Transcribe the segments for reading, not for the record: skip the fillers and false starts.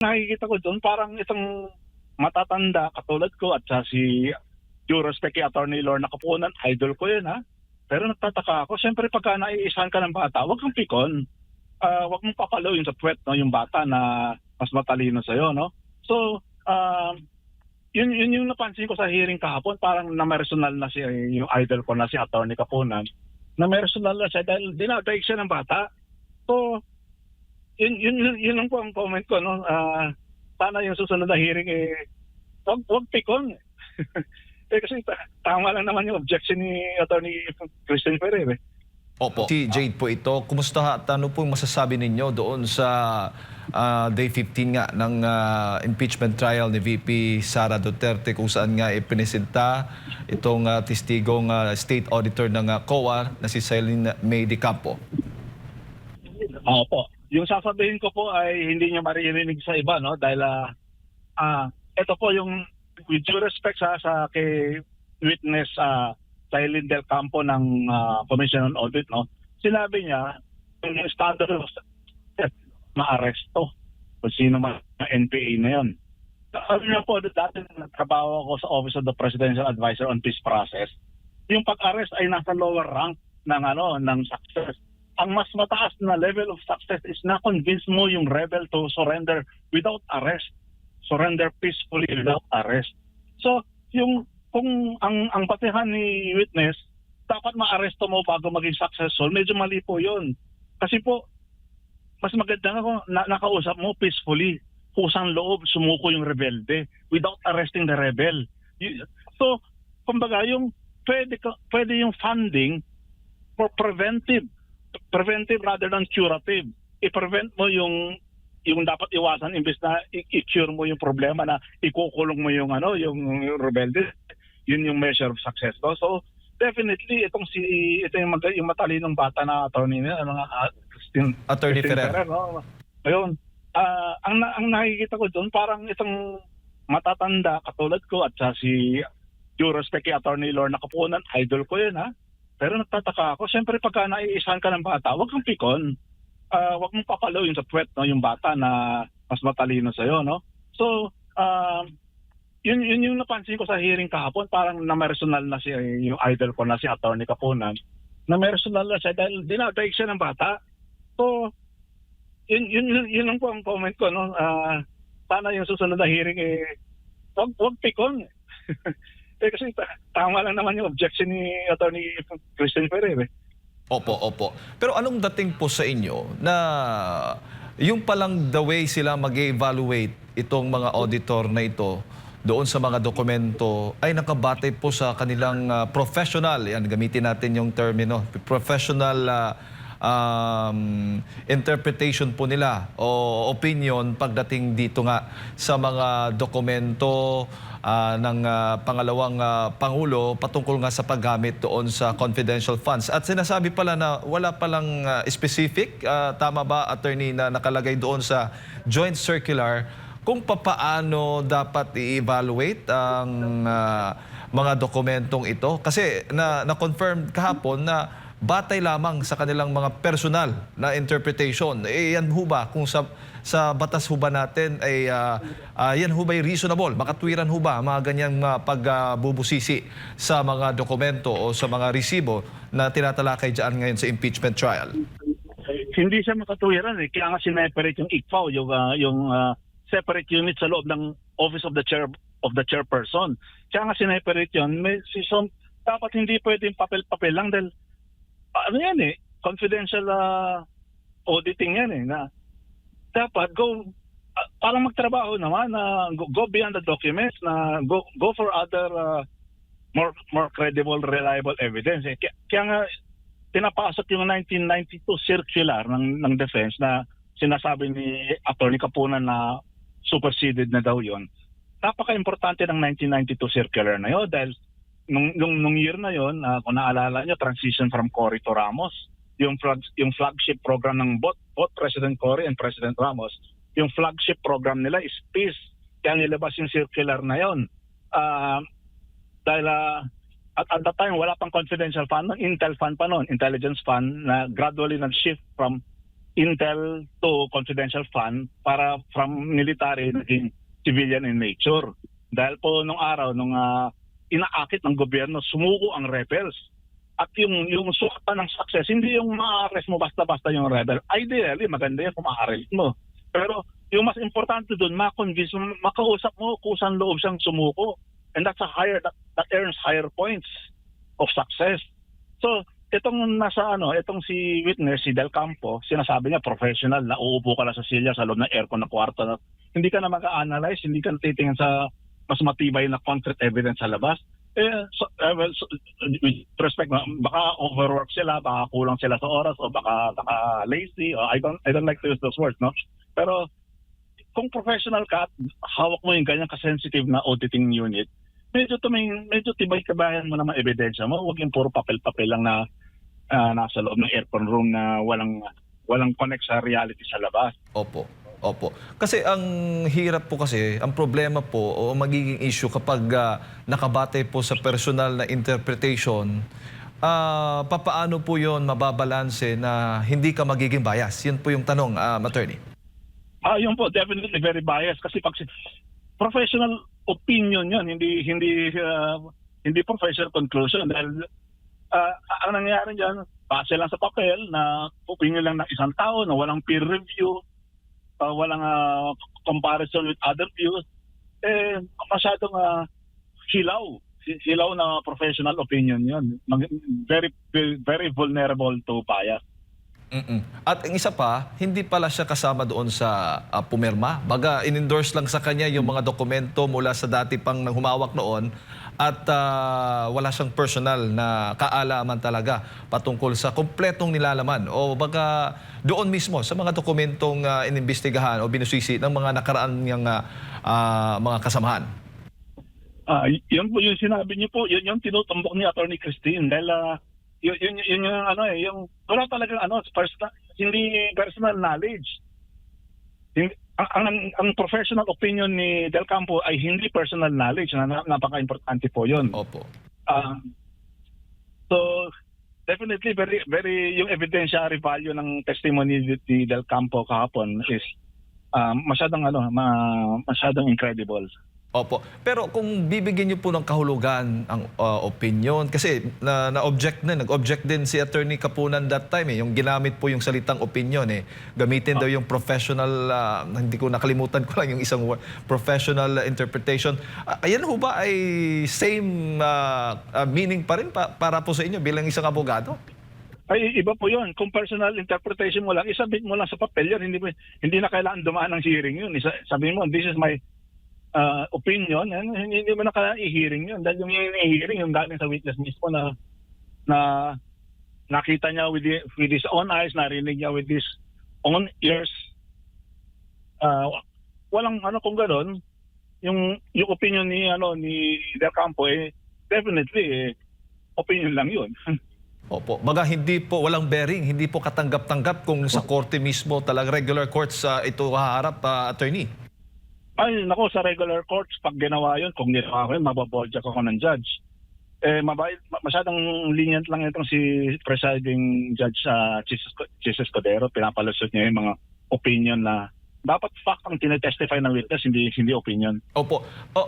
Nakikita ko doon parang itong matatanda katulad ko at si due respect kay Attorney Lorna Capunan, idol ko yun ha. Pero nagtataka ako, siyempre pagka naiisahan ka ng bata, huwag kang pikon. Huwag mong papalawin sa puwet no, yung bata na mas matalino sa'yo. No? So, yun yung napansin ko sa hearing kahapon, parang namersonal na si yung idol ko na si Attorney Capunan. Namersonal na siya dahil dinadaig siya ng bata. So, yun lang po ang comment ko. No? Sana yung susunod na hearing, wag pikon. Kasi tama lang naman yung objection ni Attorney Christian Ferrer. Opo. Si Jade po ito, kumusta at ano po yung masasabi ninyo doon sa day 15 nga ng impeachment trial ni VP Sara Duterte kung saan nga ipinisita itong testigong state auditor ng COA na si Celine May de Campo? Opo. Yung sasabihin ko po ay hindi niyo maririnig sa iba, no? Dahil ito po yung with due respect sa kay witness Celine del Campo ng Commission on Audit, no? Sinabi niya yung standard of maaresto kung sino man ang NPA na yun. Sabi niya po, dati nagtrabaho ako sa Office of the Presidential Advisor on Peace Process. Yung pag-arrest ay nasa lower rank ng success. Ang mas mataas na level of success is na-convince mo yung rebel to surrender without arrest. Surrender peacefully without arrest. So, kung ang patihan ni witness, dapat ma-arresto mo bago maging successful, medyo mali po yun. Kasi po, mas maganda nga nakausap mo peacefully. Kusang loob, sumuko yung rebelde without arresting the rebel. So, kumbaga, pwede yung funding for preventive rather than curative. I-prevent mo yung dapat iwasan imbes na i-cure mo yung problema na ikukulong mo yung rebelde. Yun yung measure of success. No? So definitely ito yung matalinong bata na attorney na Attorney Ferrer. No? Ayun. Ang nakikita ko doon parang itong matatanda katulad ko at si due respect kay Attorney Lorna Capunan, idol ko yun ha. Pero nagtataka ako, siyempre pagka naiisahan ka ng bata, huwag kang pikon. Huwag mong papalawin sa puwet no, yung bata na mas matalino sa'yo. No? So, yun yung napansin ko sa hearing kahapon, parang namersonal na si yung idol ko na si Attorney Capunan. Namersonal na siya dahil dinadaig siya ng bata. So, yun lang po ang comment ko. No? Sana yung susunod na hearing, wag pikon. Kasi tama lang naman yung objection ni Attorney Christian Ferrer. Opo. Pero anong dating po sa inyo na yung palang the way sila mag-evaluate itong mga auditor na ito doon sa mga dokumento ay nakabatay po sa kanilang professional, yan gamitin natin yung termino, professional interpretation po nila o opinion pagdating dito nga sa mga dokumento ng pangalawang Pangulo patungkol nga sa paggamit doon sa confidential funds. At sinasabi pala na wala palang specific, tama ba Attorney, na nakalagay doon sa joint circular kung papaano dapat i-evaluate ang mga dokumentong ito? Kasi na-confirm kahapon na batay lamang sa kanilang mga personal na interpretation. Yan ho ba, kung sa batas ho ba natin, ay yan ho ba reasonable? Makatwiran ho ba mga ganyang pagbubusisi sa mga dokumento o sa mga resibo na tinatalakay dyan ngayon sa impeachment trial? Hindi siya makatwiran eh. Kaya nga sineperate yung ICFAO, yung separate unit sa loob ng Office of the Chairperson. Kaya nga sineperate yun. Dapat hindi pwedeng papel-papel lang dahil confidential auditing yan eh, na dapat parang magtrabaho naman na go beyond the documents, na go for other more credible, reliable evidence. Kaya nga pinapasok yung 1992 circular ng defense na sinasabi ni Attorney Capunan na superseded na daw yon. Napaka-importante ng 1992 circular na yun dahil nung year na yon, kung naalala nyo, transition from Cory to Ramos, yung flagship program ng both President Cory and President Ramos, yung flagship program nila is peace. Kaya nilabas yung circular na yon. Dahil at that time, wala pang confidential fund, Intel fund pa noon, intelligence fund, na gradually nag-shift from intel to confidential fund para from military naging civilian in nature. Dahil po nung araw, nung inaakit ng gobyerno, sumuko ang rebels. At yung sukat ng success, hindi yung ma-arrest mo basta-basta yung rebel. Ideally, maganda yan kung ma-arrest mo. Pero yung mas importante doon, ma-convince mo, makausap mo kung saan loob siyang sumuko. And that's that earns higher points of success. So, itong si witness, si Del Campo, sinasabi niya professional na uupo ka na sa silya sa loob ng aircon na kwarto. Na, hindi ka na mag-analyze, hindi ka titingin sa mas matibay na concrete evidence sa labas. With respect, baka overwork sila, baka kulang sila sa oras, o baka lazy, or I don't like to use those words, no? Pero kung professional ka at hawak mo yung ganyan ka-sensitive na auditing unit, medyo tibay-kabayan mo naman ebidensya mo. Huwag yung puro papel-papel lang na nasa loob ng aircon room na walang connect sa reality sa labas. Opo. Kasi ang hirap po kasi, ang problema po o magiging issue kapag nakabatay po sa personal na interpretation, papaano po yon mababalanse na hindi ka magiging bias? Yun po yung tanong, attorney. Yun po, definitely very biased kasi pag professional opinion yun, hindi professional conclusion dahil ang nangyayari diyan, base lang sa papel na opinion lang ng isang tao na walang peer review, walang comparison with other views, masyadong hilaw na professional opinion yun. Very, very vulnerable to bias. At ang isa pa, hindi pala siya kasama doon sa pumirma. Baga, in-endorse lang sa kanya yung mga dokumento mula sa dati pang humawak noon at wala siyang personal na kaalaman talaga patungkol sa kompletong nilalaman o baga doon mismo sa mga dokumentong inimbestigahan o binusisi ng mga nakaraan niyang mga kasamahan. Yun po yung sinabi niyo po, yun yung tinutumbok ni Attorney Christine dahil yun yung wala talagang hindi personal knowledge. Ang professional opinion ni Del Campo ay hindi personal knowledge, na napaka-importante po yun. Opo. So definitely very yung evidentiary value ng testimony ni Del Campo kahapon is masyadong incredible. Opo. Pero kung bibigyan niyo po ng kahulugan ang opinion, kasi nag-object din si Attorney Kapunan that time yung ginamit po yung salitang opinion Gamitin daw yung professional, hindi ko nakalimutan ko lang yung isang word, professional interpretation. Ayan ho ba ay same meaning pa rin para po sa inyo bilang isang abogado? Ay, iba po yun. Kung personal interpretation mo lang, isabit mo lang sa papel yan. Hindi na kailangan dumaan ng hearing yun. Sabihin mo, this is my opinion, hindi mo na kailangan i-hearing yun. Dahil yung i-hearing, yung galing sa witness mismo na nakita niya with his own eyes, narinig niya with his own ears. Walang kung gano'n, yung opinion ni Del Campo, definitely, opinion lang yun. Opo. Baga walang bearing, hindi po katanggap-tanggap kung sa korte mismo, talagang regular courts ito haharap, attorney. Ay, nako, sa regular courts, pag ginawa yun, kung ginawa ko yun, mababoldyak ako ng judge. Masyadong lenient lang itong si presiding judge Jesus Codero. Pinapalusot niya yung mga opinion na dapat fact ang tinetestify ng witness, hindi opinion. Opo.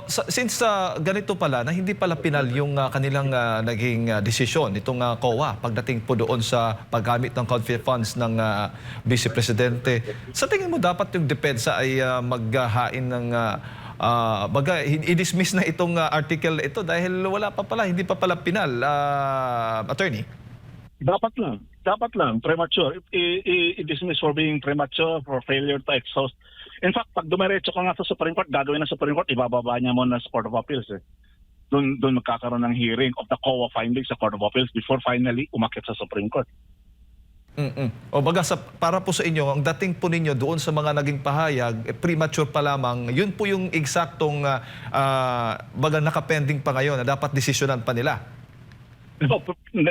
Since ganito pala, na hindi pala pinal yung kanilang naging desisyon, itong COA, pagdating po doon sa paggamit ng confidential funds ng Vice Presidente, sa tingin mo dapat yung depensa ay maghain ng i-dismiss na itong article na ito dahil wala pa pala, hindi pa pala pinal, attorney? Dapat lang, premature. I-dismiss for being premature, for failure to exhaust. In fact, pag dumiretso ka nga sa Supreme Court, gagawin ng Supreme Court, ibababa niya muna sa Court of Appeals. Doon magkakaroon ng hearing of the COA findings sa Court of Appeals before finally umakyat sa Supreme Court. O baga, para po sa inyo, ang dating po ninyo doon sa mga naging pahayag, premature pa lamang, yun po yung eksaktong baga nakapending pa ngayon na dapat desisyonan pa nila. No,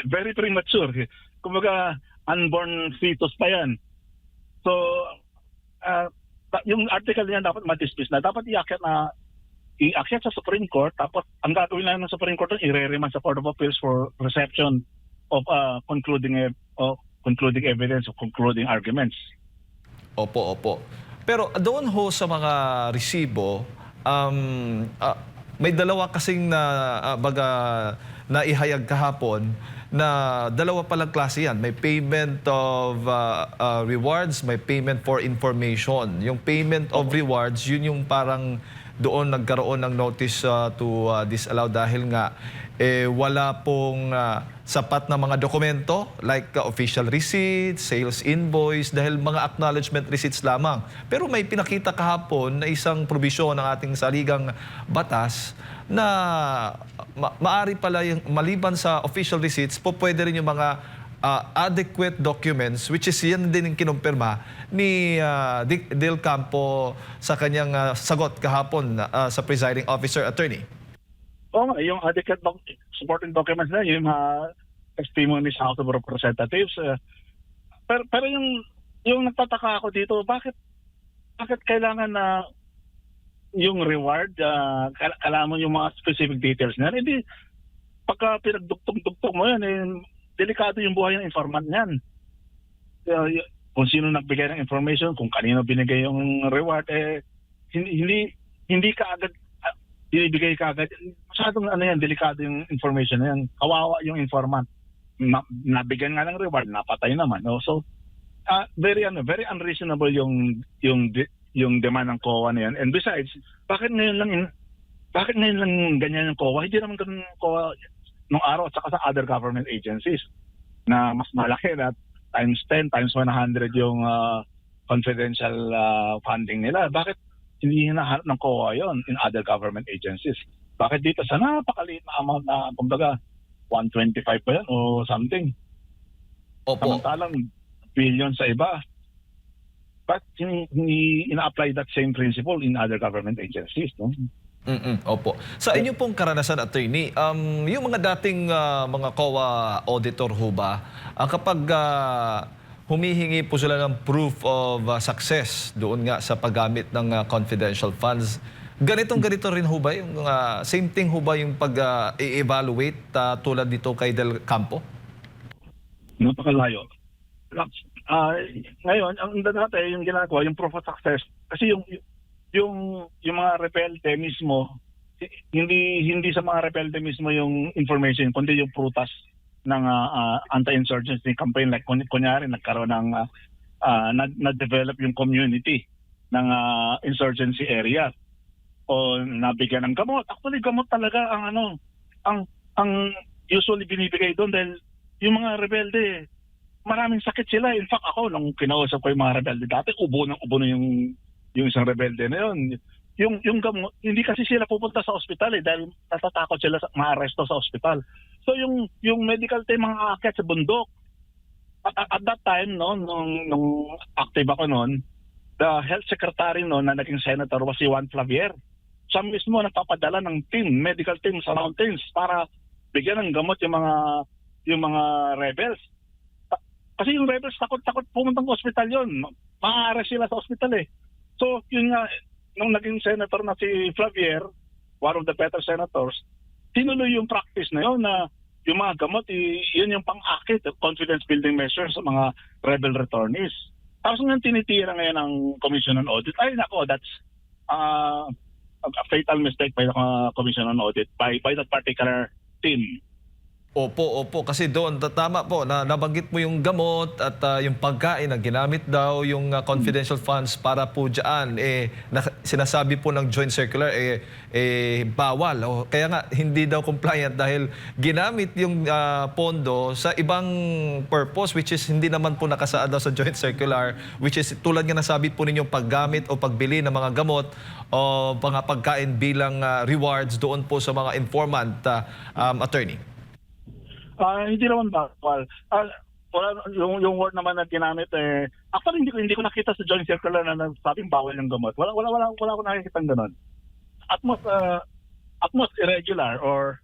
very premature. Kumbaga, unborn fetus pa yan. So, yung article niya dapat ma-dismiss na. Dapat iakyat sa Supreme Court, tapos ang gagawin lang ng Supreme Court, i-remand sa Court of Appeals for reception of concluding evidence or concluding arguments. Opo, opo. Pero doon ho sa mga resibo, may dalawa kasing naihayag kahapon na dalawa palang klase yan. May payment of rewards, may payment for information. Yung payment of rewards, yun yung parang doon nagkaroon ng notice to disallow dahil nga wala pong sapat na mga dokumento like official receipts, sales invoice, dahil mga acknowledgement receipts lamang. Pero may pinakita kahapon na isang probisyon ng ating saligang batas na maari pala yung maliban sa official receipts, po pwede rin yung mga adequate documents, which is yan din yung kinumpirma ni Del Campo sa kanyang sagot kahapon sa presiding officer, attorney. Oo nga, yung adequate supporting documents na, yung mga testimony sa House of Representatives. Pero yung nagtataka ako dito, bakit kailangan na yung reward, kailangan mo yung mga specific details na, hindi, pagka pinagduktong-duktong mo yan, delikado yung buhay ng informant niyan. Kung sino nagbigay ng information, kung kanino binigay yung reward, hindi ka agad binibigay ka agad. Masyadong delikado yung information na yan. Kawawa yung informant. Nabigyan nga ng reward, napatay naman. No? So, very unreasonable yung demand ng COA na yan. And besides, bakit ngayon lang ganyan yung COA? Hindi naman ganun yung COA nung araw at saka sa other government agencies na mas malaki na times 10, times 100 yung confidential funding nila. Bakit hindi hinahanap ng COA yon in other government agencies? Bakit dito sa napakaliit na amount na, kumbaga, 125 pa yan o something? Opo. Samantalang billion sa iba. But hindi ina-apply that same principle in other government agencies, no? Opo. Sa inyo pong karanasan, attorney, yung mga dating mga COA auditor ho ba, kapag humihingi po sila ng proof of success doon nga sa paggamit ng confidential funds, ganito rin ho ba yung same thing ho ba yung pag-evaluate tulad dito kay Del Campo? Napakalayo. Ngayon, ang dati yung ginagawa, yung proof of success, kasi yung mga repelte mismo, hindi sa mga repelte mismo yung information, kundi yung prutas ng anti-insurgency campaign. Like kunyari, nagkaroon ng na-develop yung community ng insurgency area o nabigyan ng gamot. Actually, gamot talaga ang usually binibigay doon dahil yung mga rebelde, maraming sakit sila. In fact, ako, nung kinausap ko yung mga rebelde dati, ubo na yung isang rebelde na yun. Yung gamot, hindi kasi sila pupunta sa ospital dahil natatakot sila sa maaresto sa ospital. So yung medical team mga aakyat sa bundok. At that time, no, nung active ako noon, the health secretary noon na naging senator was si Juan Flavier. Siya mismo nagpapadala ng medical team sa mountains para bigyan ng gamot yung mga rebels. Kasi yung rebels takot pumuntang ospital yon. Maaarest sila sa ospital eh. So yun nga, nung naging senator na si Flavier, one of the better senators, tinuloy yung practice na yun na yung mga gamot, yun yung pang-akit, confidence building measures sa mga rebel returnees. Tapos ngayon tinitira ngayon ng Commission on Audit. Ay nako, that's a fatal mistake by the Commission on Audit by that particular team. Opo. Kasi doon, tama po, na nabanggit mo yung gamot at yung pagkain na ginamit daw yung confidential funds para po dyan. Sinasabi po ng joint circular, bawal. Kaya nga, hindi daw compliant dahil ginamit yung pondo sa ibang purpose, which is hindi naman po nakasaad daw sa joint circular, which is tulad nga nasabi po ninyong paggamit o pagbili ng mga gamot o mga pagkain bilang rewards doon po sa mga informant, attorney. Hindi naman bawal. Yung word naman na ginamit actually hindi ko nakita sa joint circular na sabing bawal yung gamot. Wala ko nakikita ng ganun. At most irregular or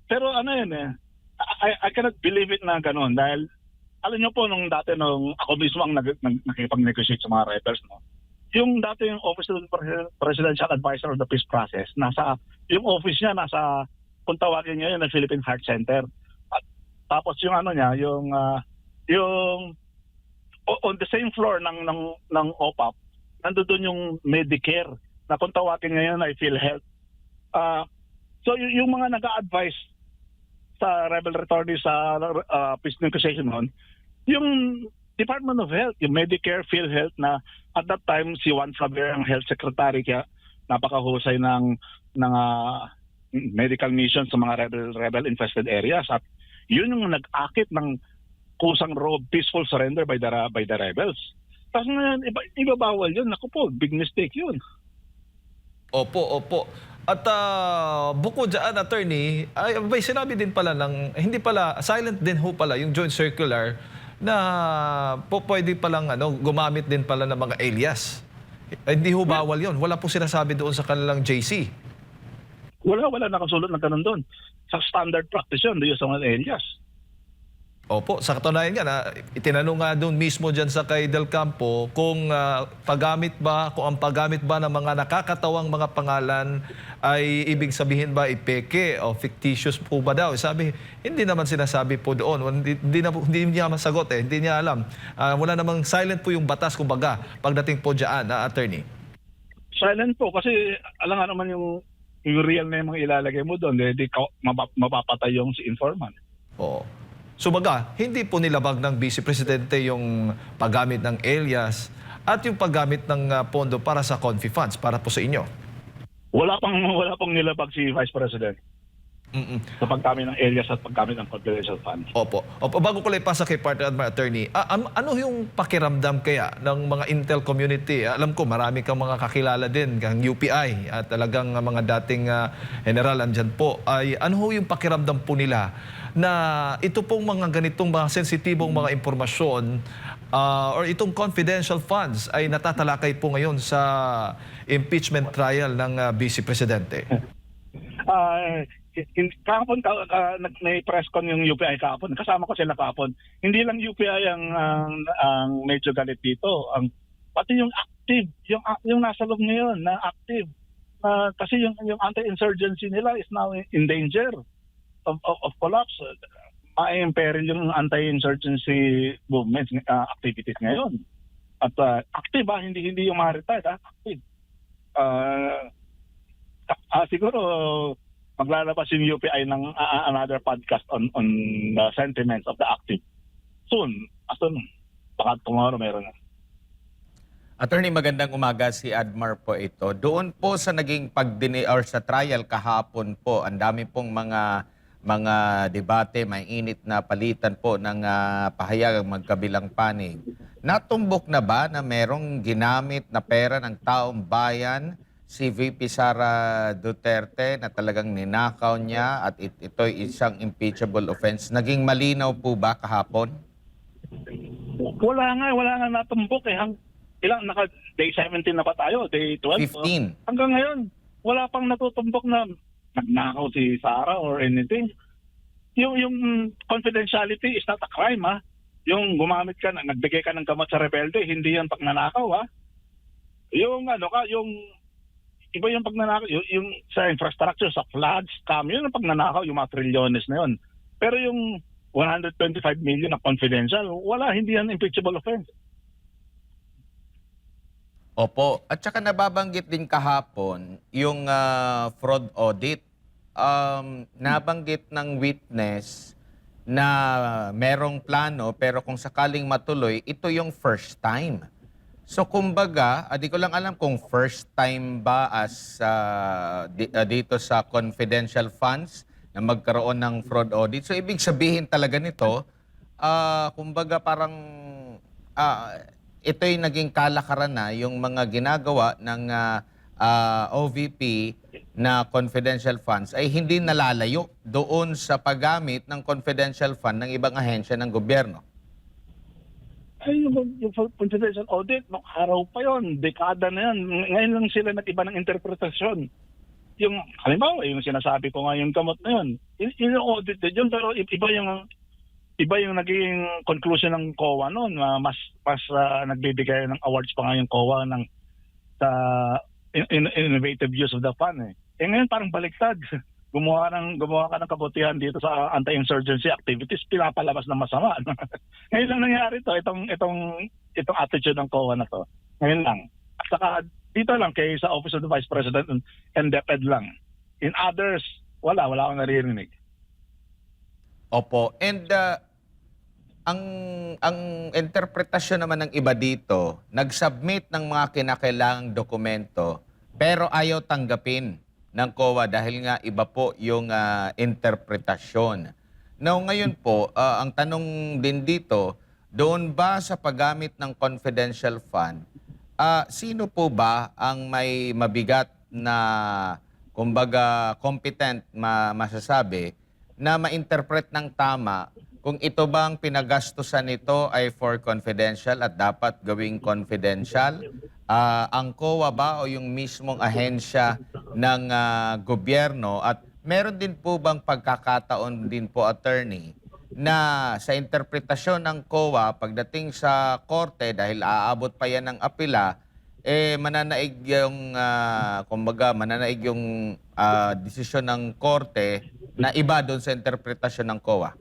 pero yun I cannot believe it na ganun dahil alam niyo po nung dati nung ako mismo ang nakikipag-negotiate sa mga rebels, no. Yung dati yung Office of the Presidential Advisor of the Peace Process, yung office niya nasa, kung tawagin niya yun, ng Philippine Heart Center. At tapos yung yung on the same floor ng OPAP, nandoon yung Medicare na kung tawagin ngayon ay PhilHealth. So yung mga nag-a-advise sa rebel attorney sa peace negotiation noon, yung Department of Health, yung Medicare, PhilHealth na at that time si Juan Flaver ang health secretary, kaya napakahusay ng medical mission sa mga rebel infested areas, at yun yung nag-akit ng kusang peaceful surrender by the rebels. Tapos ngayon, iba bawal yun. Naku po, big mistake yun. Opo, opo. At bukod dyan, attorney, ay may sinabi din pala hindi pala, silent din ho pala yung joint circular na pwede palang gumamit din pala ng mga alias. Hindi ho bawal yun. Wala po sinasabi doon sa kanilang JC. Wala nakasulot na ganun doon. Sa standard practice yun, doon sa mga alias. Opo, sa katunayan nga na itinanong nga doon mismo dyan sa kay Del Campo kung ang paggamit ba ng mga nakakatawang mga pangalan ay ibig sabihin ba ipeke o fictitious po ba daw. Sabi, hindi naman sinasabi po doon. Hindi niya masagot hindi niya alam. Wala namang silent po yung batas kumbaga pagdating po dyan, attorney. Silent po kasi alam nga naman yung real na yung mga ilalagay mo doon, hindi mapapatay yung si informant. Oo. So baga, hindi po nilabag ng Vice Presidente yung paggamit ng alias at yung paggamit ng pondo para sa Confi funds, para po sa inyo. Wala pang nilabag si Vice President sa paggamit ng alias at paggamit ng confidential funds. Opo. Bago ko lang ipasa kay partner attorney, ano yung pakiramdam kaya ng mga Intel community? Alam ko marami kang mga kakilala din, kang UPI at talagang mga dating general andyan po. Ano yung pakiramdam po nila na ito pong mga ganitong mga sensitibong mga impormasyon or itong confidential funds ay natatalakay po ngayon sa impeachment trial ng Vice Presidente? Kahapon may press con yung UPI kahapon. Kasama ko sila kahapon. Hindi lang UPI ang medyo galit dito. Pati yung active, yung nasa loob ngayon na active. Kasi yung anti-insurgency nila is now in danger of collapse. Ma-imperil yung anti-insurgency movements, activities ngayon. At active hindi yung ma-retired, active. Siguro maglalabas yung UPI ng another podcast on the sentiments of the active. Soon. Baka tomorrow meron na. Attorney, magandang umaga, si Admar po ito. Doon po sa naging or sa trial kahapon po, ang dami pong mga debate, may init na palitan po ng pahayag magkabilang panig. Natumbok na ba na merong ginamit na pera ng taong bayan si VP Sara Duterte na talagang ninakaw niya at ito'y isang impeachable offense? Naging malinaw po ba kahapon? Wala nga natumbok ilang day 17 na pa tayo, day 12. 15. Hanggang ngayon, wala pang natutumbok na nagnakaw si Sara or anything. Yung confidentiality is not a crime, Yung gumamit ka, nagbigay ka ng gamot sa rebelde, hindi yan pagnanakaw, Yung yung iba yung pagnanakaw, yung sa infrastructure, sa flood, scam, yun ang pagnanakaw, yung mga trilyones na yun. Pero yung 125 million na confidential, wala, hindi yan impeachable offense. Opo. At saka nababanggit din kahapon yung fraud audit. Nabanggit ng witness na merong plano pero kung sakaling matuloy, ito yung first time. So kumbaga, di ko lang alam kung first time ba as dito sa confidential funds na magkaroon ng fraud audit. So ibig sabihin talaga nito, kumbaga parang ito'y naging kalakaran na yung mga ginagawa ng OVP na confidential funds ay hindi nalalayo doon sa paggamit ng confidential fund ng ibang ahensya ng gobyerno. Ay, yung confidential audit, araw pa yon, dekada na yan. Ngayon lang sila nag-iba ng interpretasyon. Yung, halimbawa, yung sinasabi ko nga yung gamot na yun, yung audit din yun, pero iba yung naging conclusion ng COA noon. Mas nagbibigay ng awards pa nga yung COA sa innovative use of the fund. Ngayon parang baliktad. gumawa ka ng kabutihan dito sa anti-insurgency activities, pinapalabas ng masama. Ngayon lang nangyari to, itong attitude ng COA na to. Ngayon lang. At saka dito lang kay sa Office of the Vice President and DepEd lang. In others, wala akong naririnig. Opo. And ang interpretasyon naman ng iba dito, nag-submit ng mga kinakailangang dokumento pero ayaw tanggapin ng COA dahil nga iba po yung interpretasyon. Now ngayon po, ang tanong din dito, doon ba sa paggamit ng confidential fund, sino po ba ang may mabigat na, kumbaga, competent masasabi na ma-interpret ng tama kung ito bang pinagastusan nito ay for confidential at dapat gawing confidential? Ang COA ba o yung mismong ahensya ng gobyerno? At meron din po bang pagkakataon din po, attorney, na sa interpretasyon ng COA pagdating sa korte dahil aabot pa yan ng apela, mananaig yung mananaig yung desisyon ng korte na iba doon sa interpretasyon ng COA?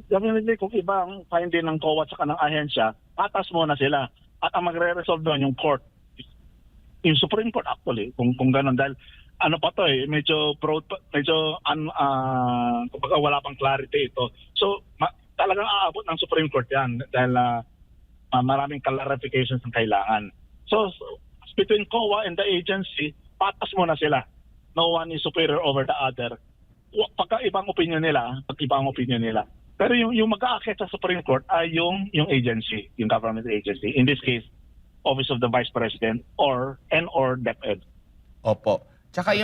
Definitely, kung iba ang finding ng COA at saka ng ahensya, patas muna sila. At ang magre-resolve doon yung court. Yung Supreme Court actually, kung gano'n. Dahil ano pa to medyo kumbaga wala pang clarity ito. So, talagang aabot ng Supreme Court yan dahil maraming clarifications ang kailangan. So, between COA and the agency, patas muna sila. No one is superior over the other. Pagka-ibang opinion nila. Pero yung mag-aakyat sa Supreme Court ay yung agency, yung government agency. In this case, Office of the Vice President or DepEd. Opo. Tsaka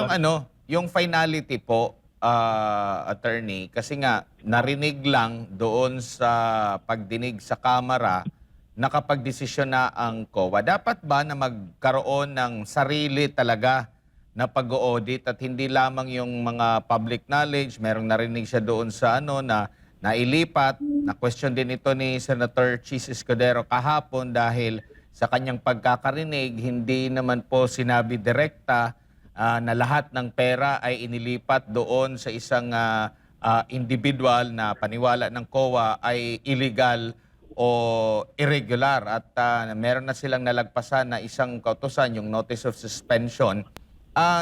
yung finality po, attorney, kasi nga narinig lang doon sa pagdinig sa Kamara nakapagdesisyon na ang COA. Dapat ba na magkaroon ng sarili talaga na pag-audit at hindi lamang yung mga public knowledge? Merong narinig siya doon sa na nailipat, na question din ito ni Senator Chis Escudero kahapon dahil sa kanyang pagkakarinig, hindi naman po sinabi direkta na lahat ng pera ay inilipat doon sa isang individual na paniwala ng COA ay illegal o irregular at meron na silang nalagpasan na isang kautusan, yung notice of suspension.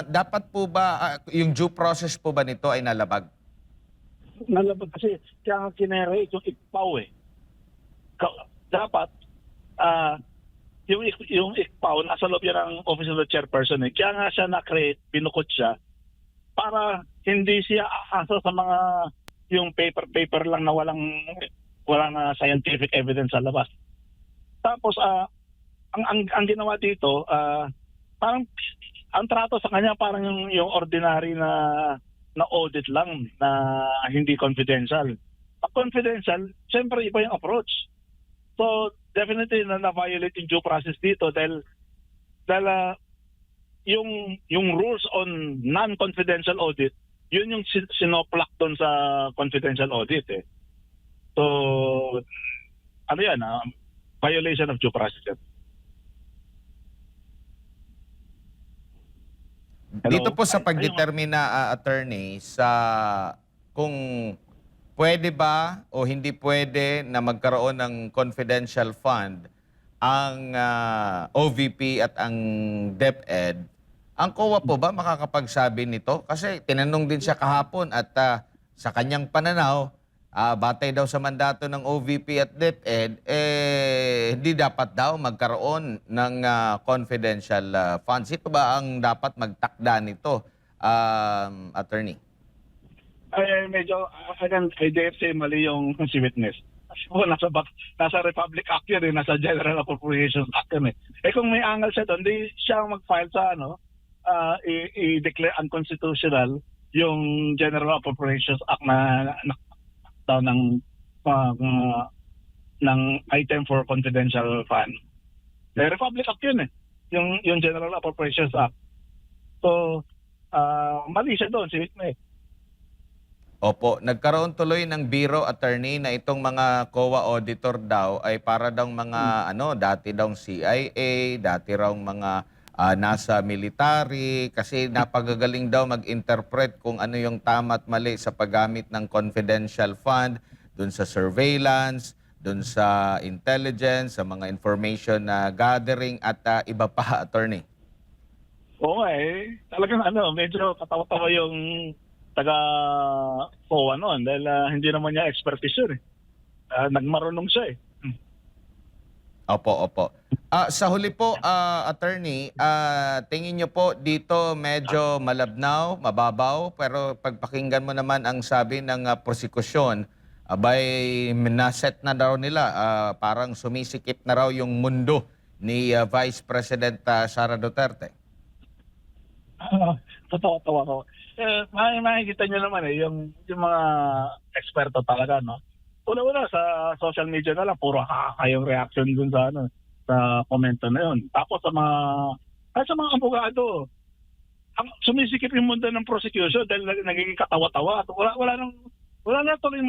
Dapat po ba, yung due process po ba nito ay nalabag? Nalabag kasi kaya nga kinerate yung ICPAW Dapat, yung ICPAW, nasa loob yan ng Office of the Chairperson. Kaya nga siya na-create, binukot siya para hindi siya aasa sa mga yung paper lang na walang scientific evidence sa labas. Tapos, ang ginawa dito, parang ang trato sa kanya parang yung ordinary na audit lang na hindi confidential. Pag confidential, siyempre iba yung approach. So definitely na-violate yung due process dito dahil yung rules on non-confidential audit, yun yung sinoplak doon sa confidential audit So ano yan, violation of due process yan. Dito po sa pagdetermina, attorney, sa kung pwede ba o hindi pwede na magkaroon ng confidential fund ang OVP at ang DepEd, ang COA po ba makakapagsabi nito? Kasi tinanong din siya kahapon at sa kanyang pananaw, batay daw sa mandato ng OVP at DepEd, hindi dapat daw magkaroon ng confidential funds. Ito ba ang dapat magtakda nito, attorney? Medyo, I dare say mali yung si witness. Nasa Republic Act yun nasa General Appropriations Act yun kung may angal siya doon, di siya mag-file sa i-declare unconstitutional yung General Appropriations Act na ng item for confidential fund. Republic Act yun yung General Appropriations Act. So, mali siya doon, si witness. Opo, nagkaroon tuloy ng biro, attorney, na itong mga COA auditor daw ay para daw mga dati daw CIA, dati raw mga nasa military, kasi napagagaling daw mag-interpret kung ano yung tama at mali sa paggamit ng confidential fund, dun sa surveillance, dun sa intelligence, sa mga information na gathering at iba pa, attorney. Oo nga talagang medyo katawa-tawa yung taga FOA noon dahil hindi naman niya expertise yun nagmarunong siya Opo, opo. Sa huli po, attorney, tingin niyo po dito medyo malabnaw, mababaw, pero pagpakinggan mo naman ang sabi ng prosekusyon, abay naset na daw nila, parang sumisikip na raw yung mundo ni Vice President Sara Duterte. Katawa-tawa ko. Makikita niyo naman yung mga eksperto talaga, no? Una-una sa social media na lang, puro kakayong reaction dun sa sa komento na yun. Tapos sa mga abogado, sumisikip yung mundo ng prosecution dahil nagiging katawa-tawa. At wala na tuloy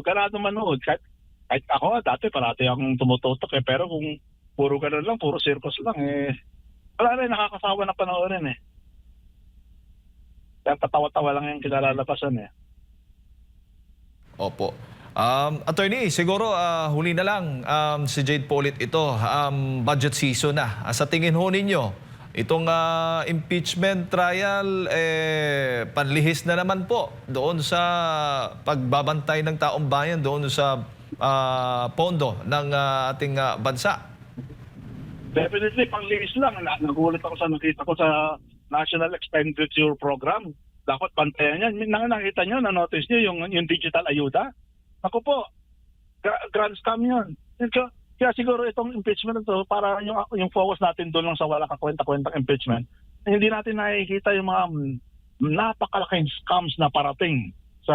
ganado manood. Kahit ako, dati parati akong tumututok pero kung puro ganun lang, puro circus lang wala rin, nakakasawa na panoorin Kaya katawa-tawa lang yung kinalalabasan Opo. Attorney, siguro huli na lang si Jade po ulit ito. Budget season na. Sa tingin ho ninyo, itong impeachment trial, panlihis na naman po doon sa pagbabantay ng taong bayan, doon sa pondo ng ating bansa. Definitely, panglihis lang. Nagulat ako sa nakita ko sa National Expenditure Program. Dapat bantayan yan. Nakita nyo, na-notice nyo yung digital ayuda? Ako po, grand scam yun. Kaya siguro itong impeachment ito, para yung focus natin doon lang sa wala kakwenta-kwentang impeachment, hindi natin nakikita yung mga napakalaking scams na parating sa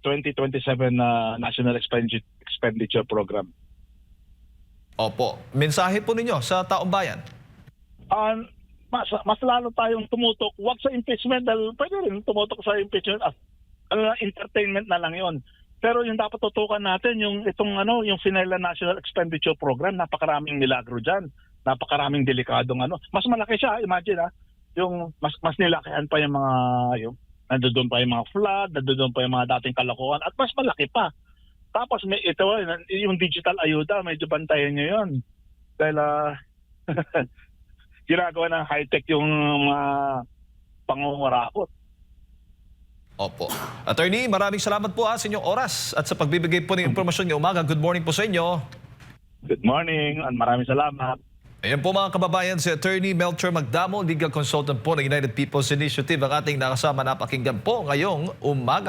2027 National Expenditure Program. Opo. Mensahe po ninyo sa taong bayan. Mas lalo tayong tumutok, wag sa impeachment dahil pwede rin tumutok sa impeachment as entertainment na lang yon. Pero yung dapat tutukan natin yung yung final na National Expenditure Program, napakaraming milagro diyan, napakaraming delikadong Mas malaki siya, imagine yung mas nilakihan pa yung mga nandoon pa yung mga flood, nandoon pa yung mga dating kalokohan at mas malaki pa. Tapos may yung digital ayuda, medyo bantayan niyo yon. Dahil ginagawa ng high-tech yung mga pangungurakot. Opo. Attorney, maraming salamat po sa inyong oras at sa pagbibigay po ng impormasyon ngayong umaga. Good morning po sa inyo. Good morning and maraming salamat. Ayan po mga kababayan, si Attorney Melcher Magdamo, legal consultant po ng United People's Initiative, ang ating nakasama na pakinggan po ngayong umaga.